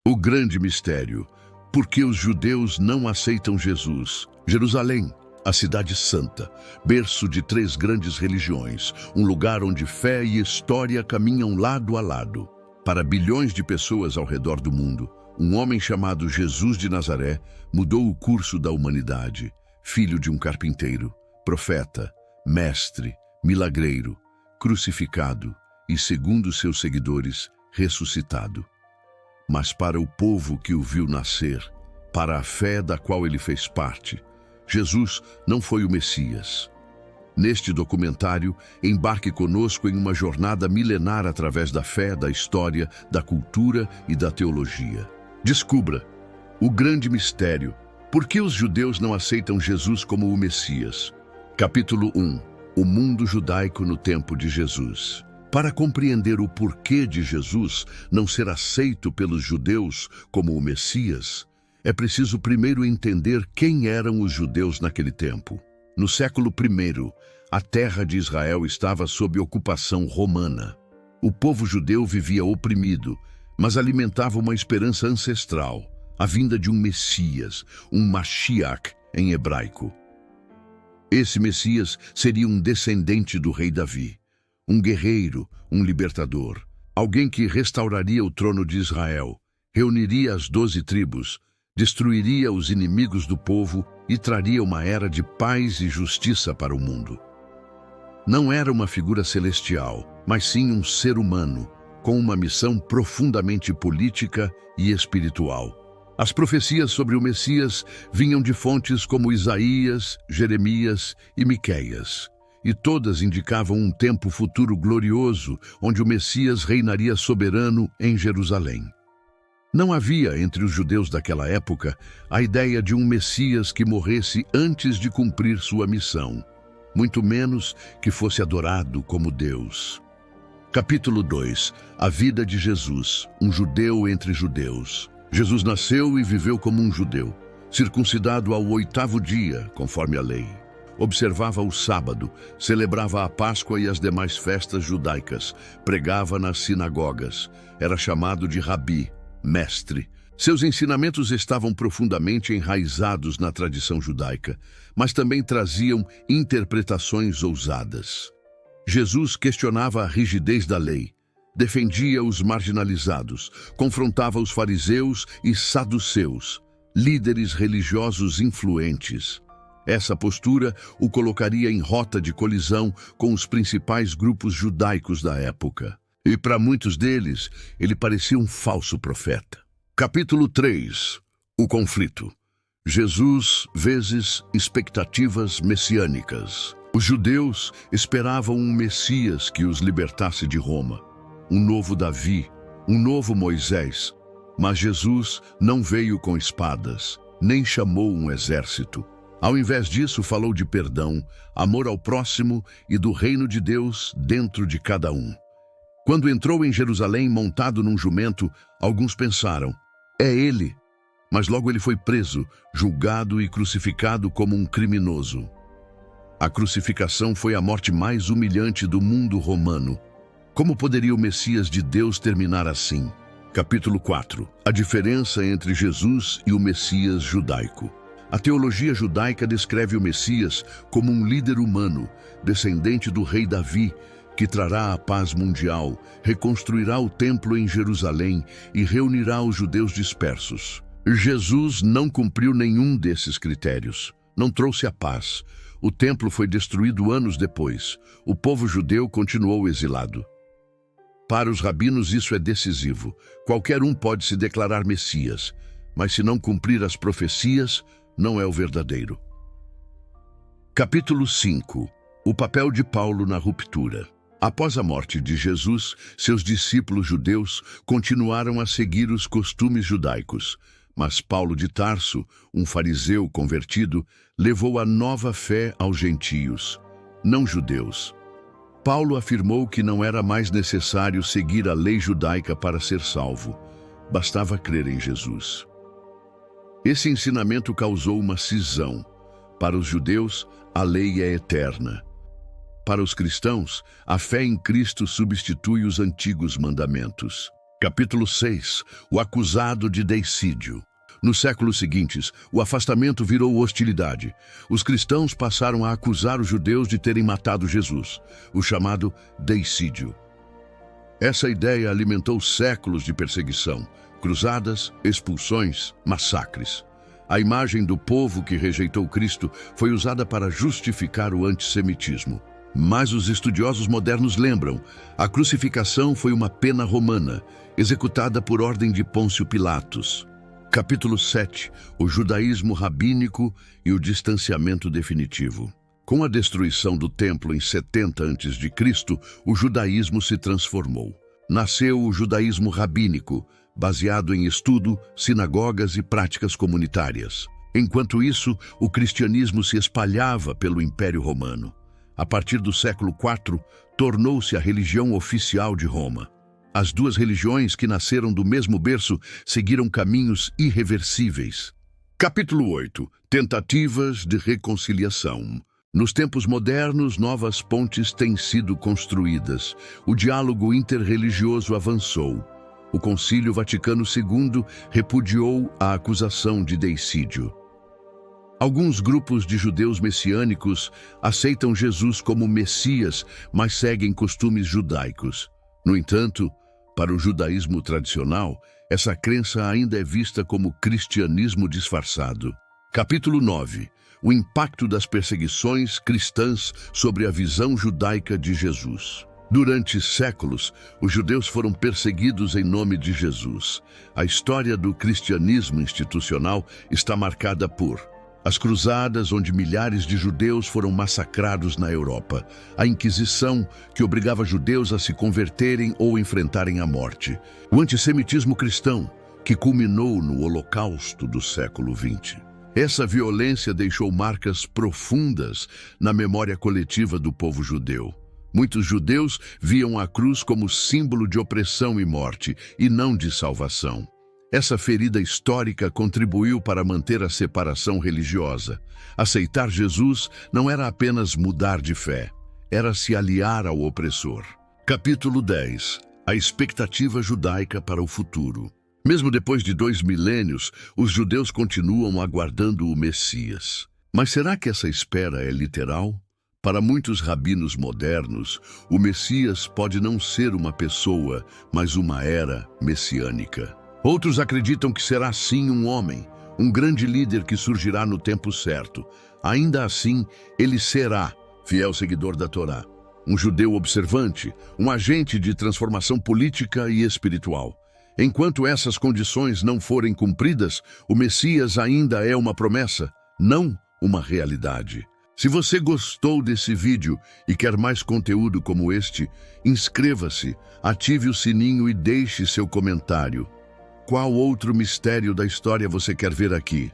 O grande mistério. Por que os judeus não aceitam Jesus? Jerusalém, a cidade santa, berço de 3 grandes religiões, um lugar onde fé e história caminham lado a lado. Para bilhões de pessoas ao redor do mundo, um homem chamado Jesus de Nazaré mudou o curso da humanidade. Filho de um carpinteiro, profeta, mestre, milagreiro, crucificado e, segundo seus seguidores, ressuscitado. Mas para o povo que o viu nascer, para a fé da qual ele fez parte, Jesus não foi o Messias. Neste documentário, embarque conosco em uma jornada milenar através da fé, da história, da cultura e da teologia. Descubra o grande mistério. Por que os judeus não aceitam Jesus como o Messias? Capítulo 1. O mundo judaico no tempo de Jesus. Para compreender o porquê de Jesus não ser aceito pelos judeus como o Messias, é preciso primeiro entender quem eram os judeus naquele tempo. No século I, a terra de Israel estava sob ocupação romana. O povo judeu vivia oprimido, mas alimentava uma esperança ancestral, a vinda de um Messias, um Mashiach em hebraico. Esse Messias seria um descendente do rei Davi, um guerreiro, um libertador, alguém que restauraria o trono de Israel, reuniria as 12 tribos, destruiria os inimigos do povo e traria uma era de paz e justiça para o mundo. Não era uma figura celestial, mas sim um ser humano, com uma missão profundamente política e espiritual. As profecias sobre o Messias vinham de fontes como Isaías, Jeremias e Miqueias, e todas indicavam um tempo futuro glorioso, onde o Messias reinaria soberano em Jerusalém. Não havia entre os judeus daquela época a ideia de um Messias que morresse antes de cumprir sua missão, muito menos que fosse adorado como Deus. Capítulo 2. A vida de Jesus, um judeu entre judeus. Jesus nasceu e viveu como um judeu, circuncidado ao 8º dia, conforme a lei. Observava o sábado, celebrava a Páscoa e as demais festas judaicas, pregava nas sinagogas, era chamado de Rabi, mestre. Seus ensinamentos estavam profundamente enraizados na tradição judaica, mas também traziam interpretações ousadas. Jesus questionava a rigidez da lei, defendia os marginalizados, confrontava os fariseus e saduceus, líderes religiosos influentes. Essa postura o colocaria em rota de colisão com os principais grupos judaicos da época. E para muitos deles, ele parecia um falso profeta. Capítulo 3. O conflito. Jesus vezes expectativas messiânicas. Os judeus esperavam um Messias que os libertasse de Roma, um novo Davi, um novo Moisés. Mas Jesus não veio com espadas, nem chamou um exército. Ao invés disso, falou de perdão, amor ao próximo e do reino de Deus dentro de cada um. Quando entrou em Jerusalém montado num jumento, alguns pensaram, é ele. Mas logo ele foi preso, julgado e crucificado como um criminoso. A crucificação foi a morte mais humilhante do mundo romano. Como poderia o Messias de Deus terminar assim? Capítulo 4. A diferença entre Jesus e o Messias judaico. A teologia judaica descreve o Messias como um líder humano, descendente do rei Davi, que trará a paz mundial, reconstruirá o templo em Jerusalém e reunirá os judeus dispersos. Jesus não cumpriu nenhum desses critérios. Não trouxe a paz. O templo foi destruído anos depois. O povo judeu continuou exilado. Para os rabinos isso é decisivo. Qualquer um pode se declarar Messias, mas se não cumprir as profecias, não é o verdadeiro. Capítulo 5. O papel de Paulo na ruptura. Após a morte de Jesus, seus discípulos judeus continuaram a seguir os costumes judaicos, mas Paulo de Tarso, um fariseu convertido, levou a nova fé aos gentios, não judeus. Paulo afirmou que não era mais necessário seguir a lei judaica para ser salvo, bastava crer em Jesus. Esse ensinamento causou uma cisão. Para os judeus, a lei é eterna. Para os cristãos, a fé em Cristo substitui os antigos mandamentos. Capítulo 6. O acusado de deicídio. Nos séculos seguintes, o afastamento virou hostilidade. Os cristãos passaram a acusar os judeus de terem matado Jesus, o chamado deicídio. Essa ideia alimentou séculos de perseguição, cruzadas, expulsões, massacres. A imagem do povo que rejeitou Cristo foi usada para justificar o antissemitismo. Mas os estudiosos modernos lembram, a crucificação foi uma pena romana, executada por ordem de Pôncio Pilatos. Capítulo 7. O judaísmo rabínico e o distanciamento definitivo. Com a destruição do templo em 70 a.C., o judaísmo se transformou. Nasceu o judaísmo rabínico, baseado em estudo, sinagogas e práticas comunitárias. Enquanto isso, o cristianismo se espalhava pelo Império Romano. A partir do século IV, tornou-se a religião oficial de Roma. As duas religiões que nasceram do mesmo berço seguiram caminhos irreversíveis. Capítulo 8. Tentativas de reconciliação. Nos tempos modernos, novas pontes têm sido construídas. O diálogo interreligioso avançou. O Concílio Vaticano II repudiou a acusação de deicídio. Alguns grupos de judeus messiânicos aceitam Jesus como Messias, mas seguem costumes judaicos. No entanto, para o judaísmo tradicional, essa crença ainda é vista como cristianismo disfarçado. Capítulo 9. O impacto das perseguições cristãs sobre a visão judaica de Jesus. Durante séculos, os judeus foram perseguidos em nome de Jesus. A história do cristianismo institucional está marcada por as cruzadas, onde milhares de judeus foram massacrados na Europa. A Inquisição, que obrigava judeus a se converterem ou enfrentarem a morte. O antissemitismo cristão, que culminou no Holocausto do século XX. Essa violência deixou marcas profundas na memória coletiva do povo judeu. Muitos judeus viam a cruz como símbolo de opressão e morte, e não de salvação. Essa ferida histórica contribuiu para manter a separação religiosa. Aceitar Jesus não era apenas mudar de fé, era se aliar ao opressor. Capítulo 10. A expectativa judaica para o futuro. Mesmo depois de 2 milênios, os judeus continuam aguardando o Messias. Mas será que essa espera é literal? Para muitos rabinos modernos, o Messias pode não ser uma pessoa, mas uma era messiânica. Outros acreditam que será sim um homem, um grande líder que surgirá no tempo certo. Ainda assim, ele será fiel seguidor da Torá, um judeu observante, um agente de transformação política e espiritual. Enquanto essas condições não forem cumpridas, o Messias ainda é uma promessa, não uma realidade. Se você gostou desse vídeo e quer mais conteúdo como este, inscreva-se, ative o sininho e deixe seu comentário. Qual outro mistério da história você quer ver aqui?